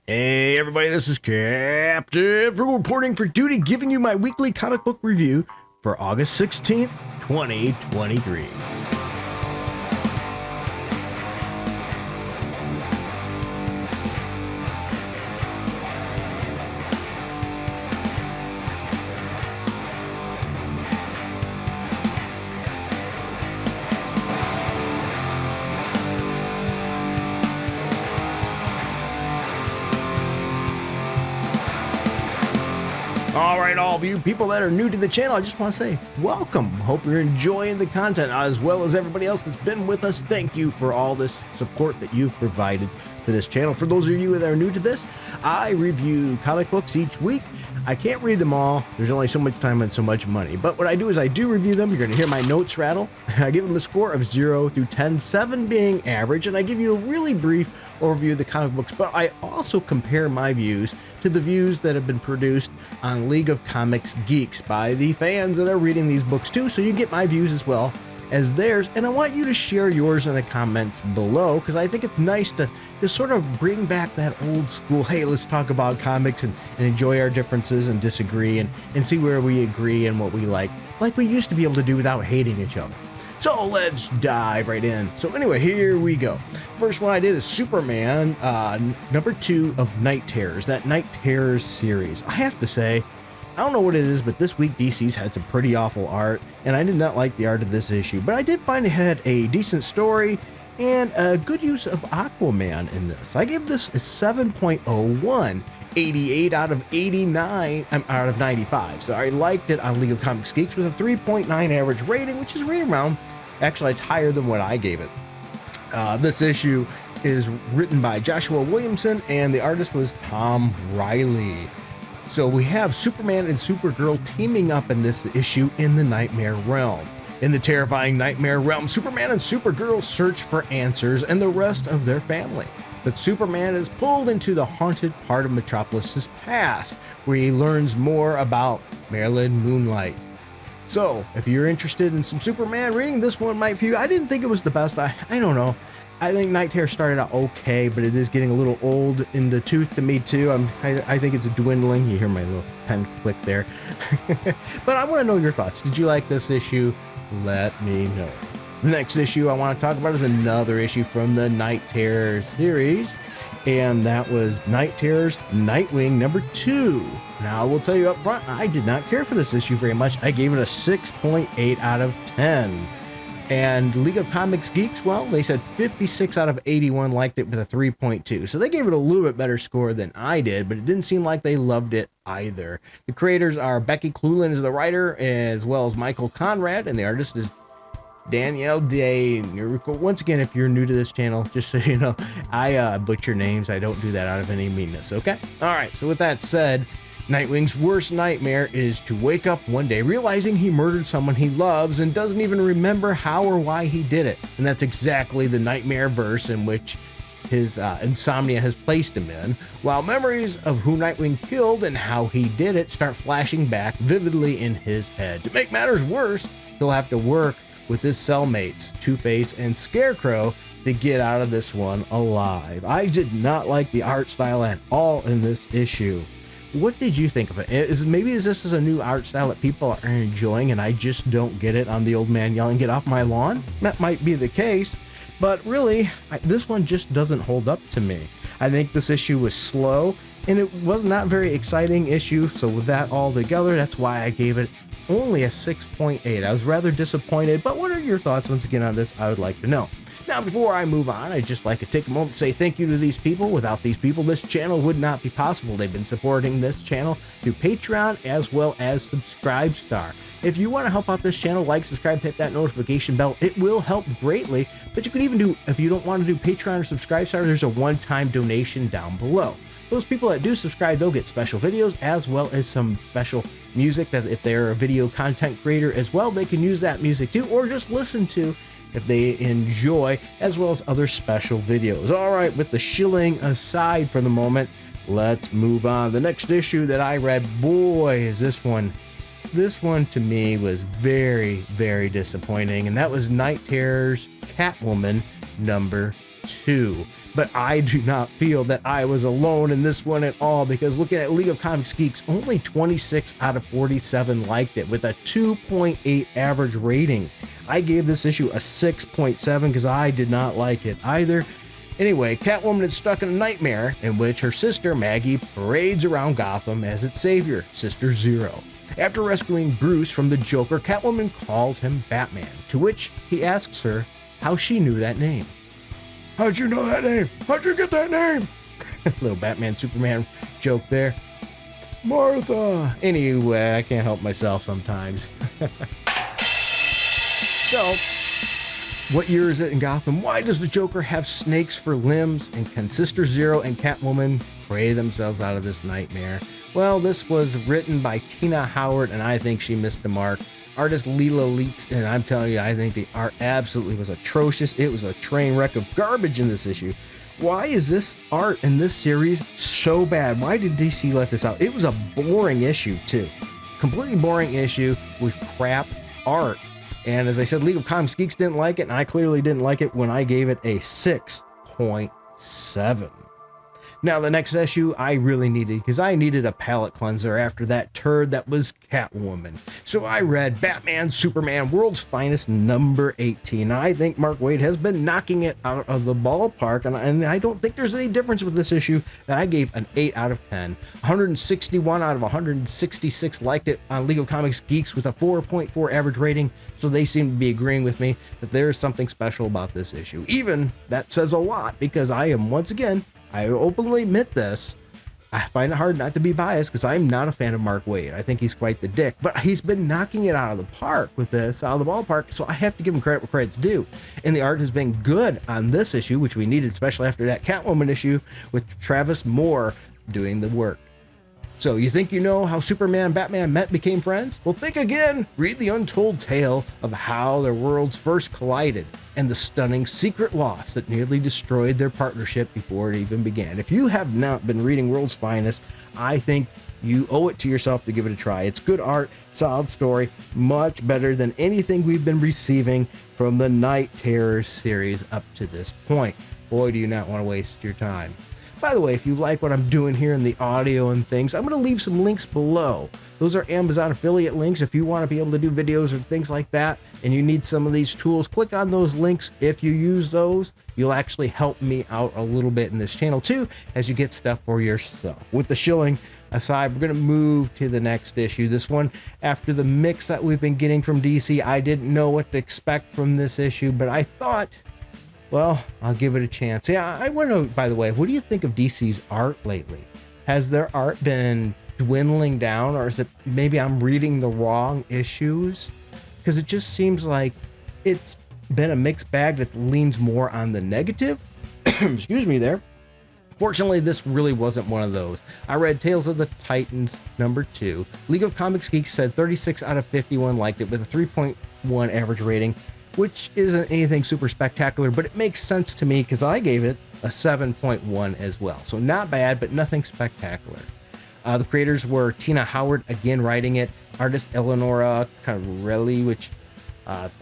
Hey everybody, this is Captain Frugal reporting for duty, giving you my weekly comic book review for August 16th, 2023. Alright, all of you people that are new to the channel, I just want to say welcome. Hope you're enjoying the content as well as everybody else that's been with us. Thank you for all this support that you've provided to this channel. For those of you that are new to this, I review comic books each week. I can't read them all. There's only so much time and so much money. But what I do is I do review them. You're going to hear my notes rattle. I give them a score of 0 through 10, 7 being average, and I give you a really brief overview of the comic books, but I also compare my views to the views that have been produced on League of Comics Geeks by the fans that are reading these books too, so you get my views as well as theirs, and I want you to share yours in the comments below, because I think it's nice to sort of bring back that old school, hey, let's talk about comics and enjoy our differences and disagree and see where we agree and what we like we used to be able to do without hating each other. So let's dive right in. So anyway, here we go. First one I did is Superman, number 2 of Night Terrors, that Night Terrors series. I have to say, I don't know what it is, but this week DC's had some pretty awful art, and I did not like the art of this issue, but I did find it had a decent story and a good use of Aquaman in this. I give this a 7.01. 88 out of 89, out of 95. So I liked it on League of Comics Geeks with a 3.9 average rating, which is right around, actually it's higher than what I gave it. This issue is written by Joshua Williamson and the artist was Tom Riley. So we have Superman and Supergirl teaming up in this issue in the Nightmare Realm. In the terrifying Nightmare Realm, Superman and Supergirl search for answers and the rest of their family. But Superman is pulled into the haunted part of Metropolis's past, where he learns more about Marilyn Moonlight. So, if you're interested in some Superman, reading this one might be. I didn't think it was the best. I don't know. I think Night Terror started out okay, but it is getting a little old in the tooth to me too. I think it's dwindling. You hear my little pen click there. But I want to know your thoughts. Did you like this issue? Let me know. The next issue I want to talk about is another issue from the Night Terror series, and that was Night Terror's Nightwing number 2. Now, I will tell you up front, I did not care for this issue very much. I gave it a 6.8 out of 10. And League of Comics Geeks, well, they said 56 out of 81 liked it with a 3.2. So they gave it a little bit better score than I did, but it didn't seem like they loved it either. The creators are Becky Cloonan is the writer, as well as Michael Conrad, and the artist is Danielle Day. Once again, if you're new to this channel, just so you know, I butcher names. I don't do that out of any meanness, okay? All right, so with that said, Nightwing's worst nightmare is to wake up one day realizing he murdered someone he loves and doesn't even remember how or why he did it. And that's exactly the nightmare verse in which his insomnia has placed him in, while memories of who Nightwing killed and how he did it start flashing back vividly in his head. To make matters worse, he'll have to work with his cellmates, Two-Face and Scarecrow, to get out of this one alive. I did not like the art style at all in this issue. What did you think of it? Maybe this is a new art style that people are enjoying and I just don't get it on the old man yelling, "Get off my lawn"? That might be the case, but really, this one just doesn't hold up to me. I think this issue was slow and it was not very exciting issue, so with that all together, that's why I gave it only a 6.8. I was rather disappointed, but what are your thoughts once again on this? I would like to know. Now, before I move on, I'd just like to take a moment to say thank you to these people. Without these people, this channel would not be possible. They've been supporting this channel through Patreon as well as Subscribestar. If you want to help out this channel, like, subscribe, hit that notification bell. It will help greatly, but you could even do, if you don't want to do Patreon or Subscribestar, there's a one-time donation down below. Those people that do subscribe, they'll get special videos as well as some special music that if they're a video content creator as well, they can use that music too, or just listen to if they enjoy, as well as other special videos. All right, with the shilling aside for the moment, let's move on. The next issue that I read, boy, is this one. This one to me was very, very disappointing, and that was Night Terror's Catwoman number 2. But I do not feel that I was alone in this one at all, because looking at League of Comics Geeks, only 26 out of 47 liked it with a 2.8 average rating. I gave this issue a 6.7 because I did not like it either. Anyway, Catwoman is stuck in a nightmare in which her sister Maggie parades around Gotham as its savior, Sister Zero. After rescuing Bruce from the Joker, Catwoman calls him Batman, to which he asks her how she knew that name. How'd you know that name? How'd you get that name? Little Batman Superman joke there. Martha. Anyway, I can't help myself sometimes. So, what year is it in Gotham? Why does the Joker have snakes for limbs? And can Sister Zero and Catwoman pray themselves out of this nightmare? Well, this was written by Tina Howard, and I think she missed the mark. Artist Leela Leitz, and I'm telling you, I think the art absolutely was atrocious. It was a train wreck of garbage in this issue. Why is this art in this series so bad? Why did DC let this out? It was a boring issue, too. Completely boring issue with crap art. And as I said, League of Comics Geeks didn't like it, and I clearly didn't like it when I gave it a 6.7. Now, the next issue I really needed, because I needed a palate cleanser after that turd that was Catwoman. So I read Batman, Superman, World's Finest, number 18. I think Mark Waid has been knocking it out of the ballpark, and I don't think there's any difference with this issue that I gave an 8 out of 10. 161 out of 166 liked it on League of Comics Geeks with a 4.4 average rating, so they seem to be agreeing with me that there is something special about this issue. Even that says a lot, because I am, once again, I openly admit this, I find it hard not to be biased because I'm not a fan of Mark Waid. I think he's quite the dick, but he's been knocking it out of the park with this, out of the ballpark, so I have to give him credit where credit's due. And the art has been good on this issue, which we needed, especially after that Catwoman issue with Travis Moore doing the work. So you think you know how Superman and Batman met and became friends? Well, think again. Read the untold tale of how their worlds first collided and the stunning secret loss that nearly destroyed their partnership before it even began. If you have not been reading World's Finest, I think you owe it to yourself to give it a try. It's good art, solid story, much better than anything we've been receiving from the Night Terror series up to this point. Boy, do you not want to waste your time. By the way, if you like what I'm doing here in the audio and things, I'm going to leave some links below. Those are Amazon affiliate links. If you want to be able to do videos or things like that, and you need some of these tools, click on those links. If you use those, you'll actually help me out a little bit in this channel too, as you get stuff for yourself. With the shilling aside, we're going to move to the next issue. This one, after the mix that we've been getting from DC, I didn't know what to expect from this issue, but I thought, well, I'll give it a chance. Yeah, I want to know, by the way, what do you think of DC's art lately? Has their art been dwindling down, or is it maybe I'm reading the wrong issues? Because it just seems like it's been a mixed bag that leans more on the negative. Excuse me there. Fortunately, this really wasn't one of those. I read Tales of the Titans number 2. League of Comics Geeks said 36 out of 51 liked it with a 3.1 average rating, which isn't anything super spectacular, but it makes sense to me because I gave it a 7.1 as well. So not bad, but nothing spectacular. The creators were Tina Howard, again writing it, artist Eleonora Carelli, which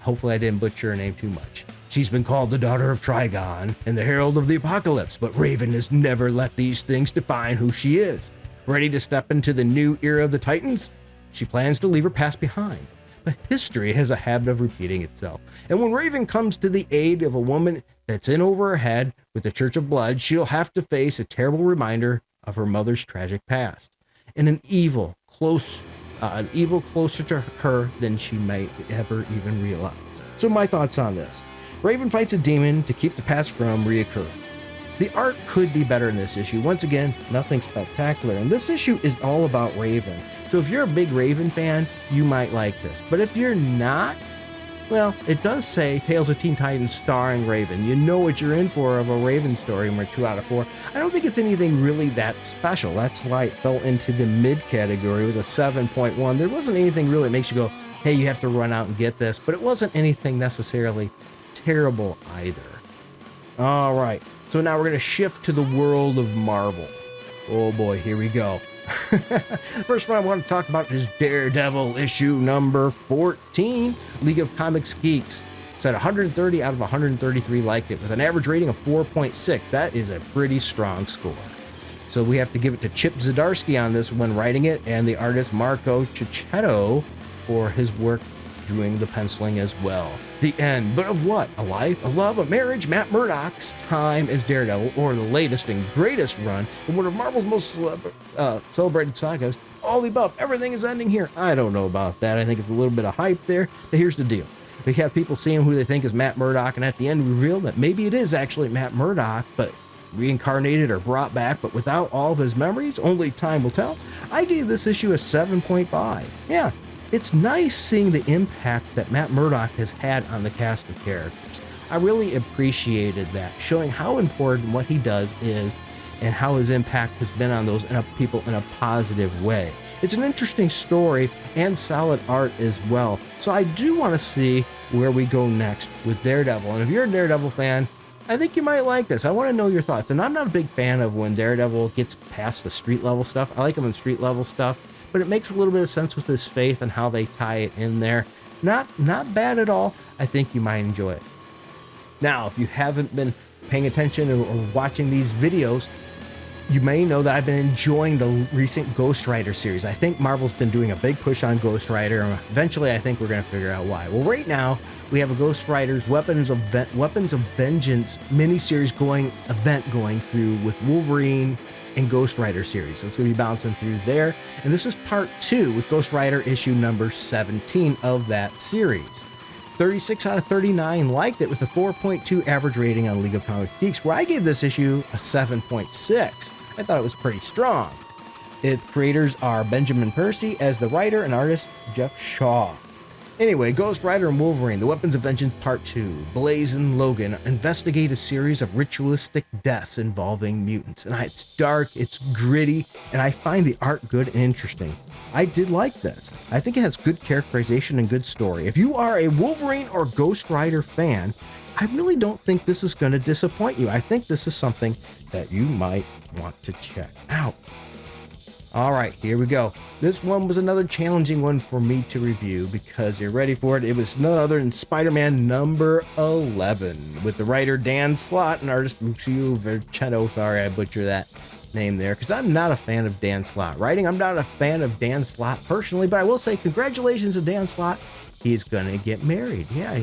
hopefully I didn't butcher her name too much. She's been called the daughter of Trigon and the herald of the apocalypse, but Raven has never let these things define who she is. Ready to step into the new era of the Titans? She plans to leave her past behind. But history has a habit of repeating itself. And when Raven comes to the aid of a woman that's in over her head with the Church of Blood, she'll have to face a terrible reminder of her mother's tragic past. And an evil closer to her than she might ever even realize. So my thoughts on this. Raven fights a demon to keep the past from reoccurring. The art could be better in this issue. Once again, nothing spectacular. And this issue is all about Raven. So if you're a big Raven fan, you might like this. But if you're not, well, it does say Tales of Teen Titans starring Raven. You know what you're in for of a Raven story, and we're 2 out of 4. I don't think it's anything really that special. That's why it fell into the mid category with a 7.1. There wasn't anything really that makes you go, hey, you have to run out and get this. But it wasn't anything necessarily terrible either. All right. So now we're going to shift to the world of Marvel. Oh boy, here we go. First one I want to talk about is Daredevil issue number 14. League of Comics Geeks said 130 out of 133 liked it with an average rating of 4.6. That is a pretty strong score. So we have to give it to Chip Zdarsky on this when writing it, and the artist Marco Cicchetto for his work doing the penciling as well. The end. But of what? A life, a love, a marriage, Matt Murdock's time as Daredevil, or the latest and greatest run in one of Marvel's most celebrated sagas. All the above. Everything is ending here. I don't know about that. I think it's a little bit of hype there. But here's the deal. We have people seeing who they think is Matt Murdock, and at the end reveal that maybe it is actually Matt Murdock, but reincarnated or brought back, but without all of his memories. Only time will tell. I gave this issue a 7.5. Yeah. It's nice seeing the impact that Matt Murdock has had on the cast of characters. I really appreciated that, showing how important what he does is and how his impact has been on those people in a positive way. It's an interesting story and solid art as well. So I do want to see where we go next with Daredevil. And if you're a Daredevil fan, I think you might like this. I want to know your thoughts. And I'm not a big fan of when Daredevil gets past the street level stuff. I like him in street level stuff, but it makes a little bit of sense with his faith and how they tie it in there. Not bad at all. I think you might enjoy it. Now, if you haven't been paying attention or watching these videos, you may know that I've been enjoying the recent Ghost Rider series. I think Marvel's been doing a big push on Ghost Rider. Eventually, I think we're going to figure out why. Well, right now, we have a Ghost Rider's Weapons of Vengeance miniseries going through with Wolverine and Ghost Rider series. So it's going to be bouncing through there. And this is part 2 with Ghost Rider issue number 17 of that series. 36 out of 39 liked it with a 4.2 average rating on League of Comic Geeks, where I gave this issue a 7.6. I thought it was pretty strong. Its creators are Benjamin Percy as the writer and artist Jeff Shaw. Anyway, Ghost Rider and Wolverine, The Weapons of Vengeance Part 2. Blaze and Logan investigate a series of ritualistic deaths involving mutants. And it's dark, it's gritty, and I find the art good and interesting. I did like this. I think it has good characterization and good story. If you are a Wolverine or Ghost Rider fan, I really don't think this is going to disappoint you. I think this is something that you might want to check out. All right, here we go. This one was another challenging one for me to review because you're ready for it. It was none other than Spider-Man number 11 with the writer Dan Slott and artist Lucio Vercetto. Sorry, I butchered that name there because I'm not a fan of Dan Slott writing. I'm not a fan of Dan Slott personally, but I will say congratulations to Dan Slott. He's going to get married. Yeah,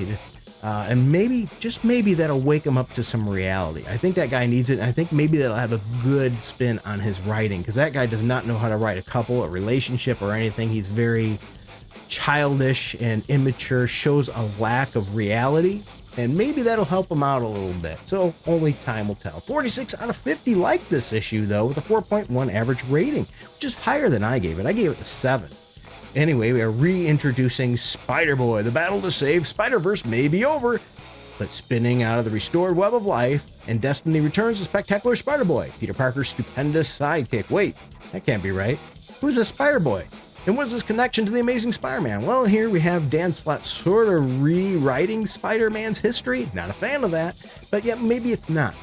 and maybe, just maybe, that'll wake him up to some reality. I think that guy needs it. And I think maybe that'll have a good spin on his writing because that guy does not know how to write a couple, a relationship, or anything. He's very childish and immature, shows a lack of reality, and maybe that'll help him out a little bit. So only time will tell. 46 out of 50 liked this issue, though, with a 4.1 average rating, which is higher than I gave it. I gave it a 7. Anyway, we are reintroducing Spider-Boy. The battle to save Spider-Verse may be over, but spinning out of the restored web of life, and Destiny returns the spectacular Spider-Boy, Peter Parker's stupendous sidekick. Wait, that can't be right. Who's this Spider-Boy? And what's his connection to the Amazing Spider-Man? Well, here we have Dan Slott sort of rewriting Spider-Man's history. Not a fan of that, but yeah, maybe it's not.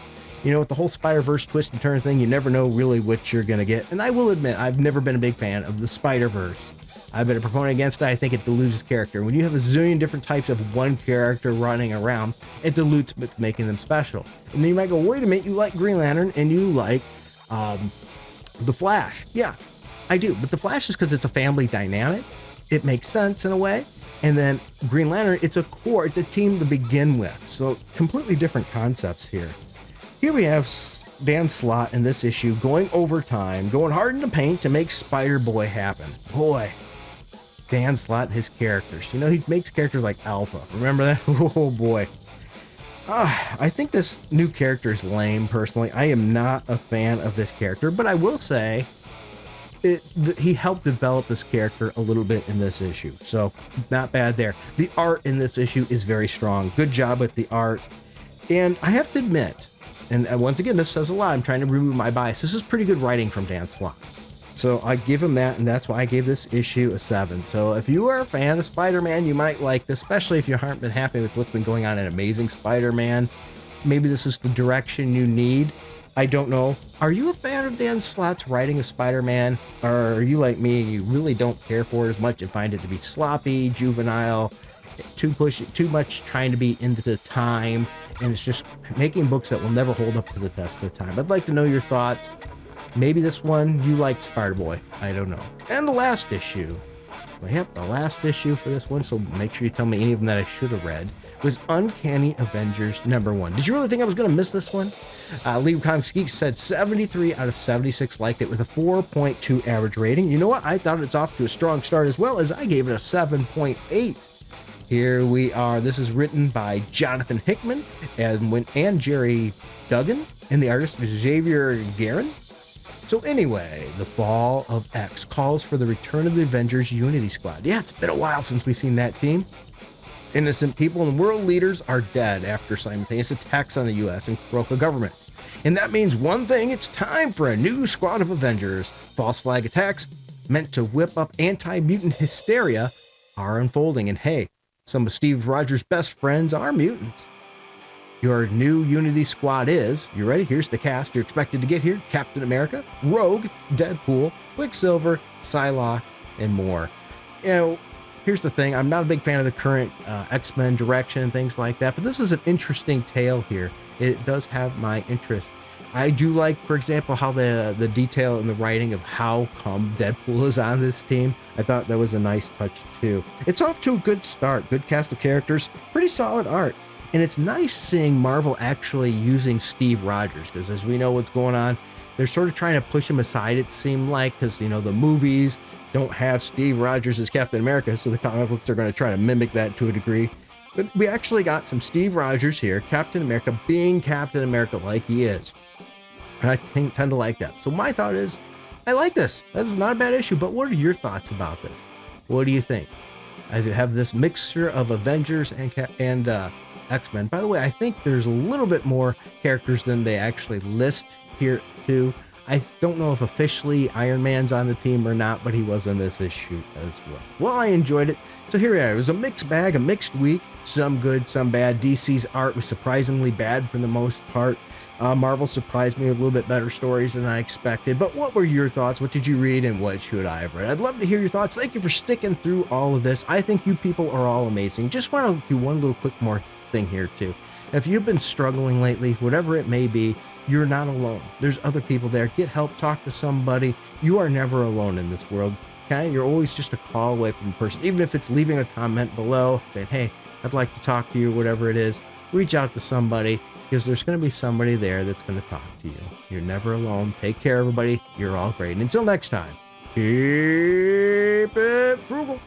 You know, with the whole Spider-Verse twist and turn thing, you never know really what you're going to get. And I will admit, I've never been a big fan of the Spider-Verse. I've been a proponent against it. I think it dilutes his character. When you have a zillion different types of one character running around, it dilutes making them special. And then you might go, wait a minute, you like Green Lantern and you like The Flash. Yeah, I do. But The Flash is because it's a family dynamic. It makes sense in a way. And then Green Lantern, it's a team to begin with. So completely different concepts here. Here we have Dan Slott in this issue going overtime, going hard in the paint to make Spider-Boy happen. Boy, Dan Slott and his characters. You know, he makes characters like Alpha. Remember that? Oh boy. I think this new character is lame, personally. I am not a fan of this character, but I will say he helped develop this character a little bit in this issue. So not bad there. The art in this issue is very strong. Good job with the art. And I have to admit, and once again, this says a lot. I'm trying to remove my bias. This is pretty good writing from Dan Slott. So I give him that, and that's why I gave this issue a 7. So if you are a fan of Spider-Man, you might like this, especially if you haven't been happy with what's been going on in Amazing Spider-Man. Maybe this is the direction you need. I don't know. Are you a fan of Dan Slott's writing of Spider-Man? Or are you like me, you really don't care for it as much and find it to be sloppy, juvenile, too much trying to be into the time, and it's just making books that will never hold up to the test of time. I'd like to know your thoughts. Maybe this one you like Spider-Boy. I don't know. And the last issue. Well, yep, the last issue for this one, so make sure you tell me any of them that I should have read, was Uncanny Avengers #1. Did you really think I was going to miss this one? League of Comics Geeks said 73 out of 76 liked it with a 4.2 average rating. You know what? I thought it's off to a strong start as well, as I gave it a 7.8. Here we are. This is written by Jonathan Hickman and Jerry Duggan, and the artist is Xavier Guerin. So anyway, the fall of X calls for the return of the Avengers Unity Squad. Yeah, it's been a while since we've seen that team. Innocent people and world leaders are dead after simultaneous attacks on the US and Kroka governments. And that means one thing, it's time for a new squad of Avengers. False flag attacks meant to whip up anti-mutant hysteria are unfolding. And hey, some of Steve Rogers' best friends are mutants. Your new Unity Squad is, you ready? Here's the cast you're expected to get here. Captain America, Rogue, Deadpool, Quicksilver, Psylocke, and more. You know, here's the thing. I'm not a big fan of the current X-Men direction and things like that, but this is an interesting tale here. It does have my interest. I do like, for example, how the detail in the writing of how come Deadpool is on this team. I thought that was a nice touch too. It's off to a good start. Good cast of characters, pretty solid art. And it's nice seeing Marvel actually using Steve Rogers, because as we know what's going on, they're sort of trying to push him aside, it seemed like, because, you know, the movies don't have Steve Rogers as Captain America, so the comic books are going to try to mimic that to a degree. But we actually got some Steve Rogers here, Captain America being Captain America like he is. And I tend to like that. So my thought is, I like this. That's not a bad issue, but what are your thoughts about this? What do you think? I have this mixture of Avengers and X-Men. By the way, I think there's a little bit more characters than they actually list here too. I don't know if officially Iron Man's on the team or not, but he was in this issue as well. Well, I enjoyed it. So here we are. It was a mixed bag, a mixed week. Some good, some bad. DC's art was surprisingly bad for the most part. Marvel surprised me with a little bit better stories than I expected. But what were your thoughts? What did you read and what should I have read? I'd love to hear your thoughts. Thank you for sticking through all of this. I think you people are all amazing. Just want to do one little quick more thing here too. If you've been struggling lately, whatever it may be, you're not alone. There's other people there. Get help, talk to somebody. You are never alone in this world. Okay? You're always just a call away from a person, even if it's leaving a comment below saying, hey, I'd like to talk to you, whatever it is. Reach out to somebody, because there's going to be somebody there that's going to talk to you. You're never alone. Take care, everybody. You're all great. And until next time, keep it frugal.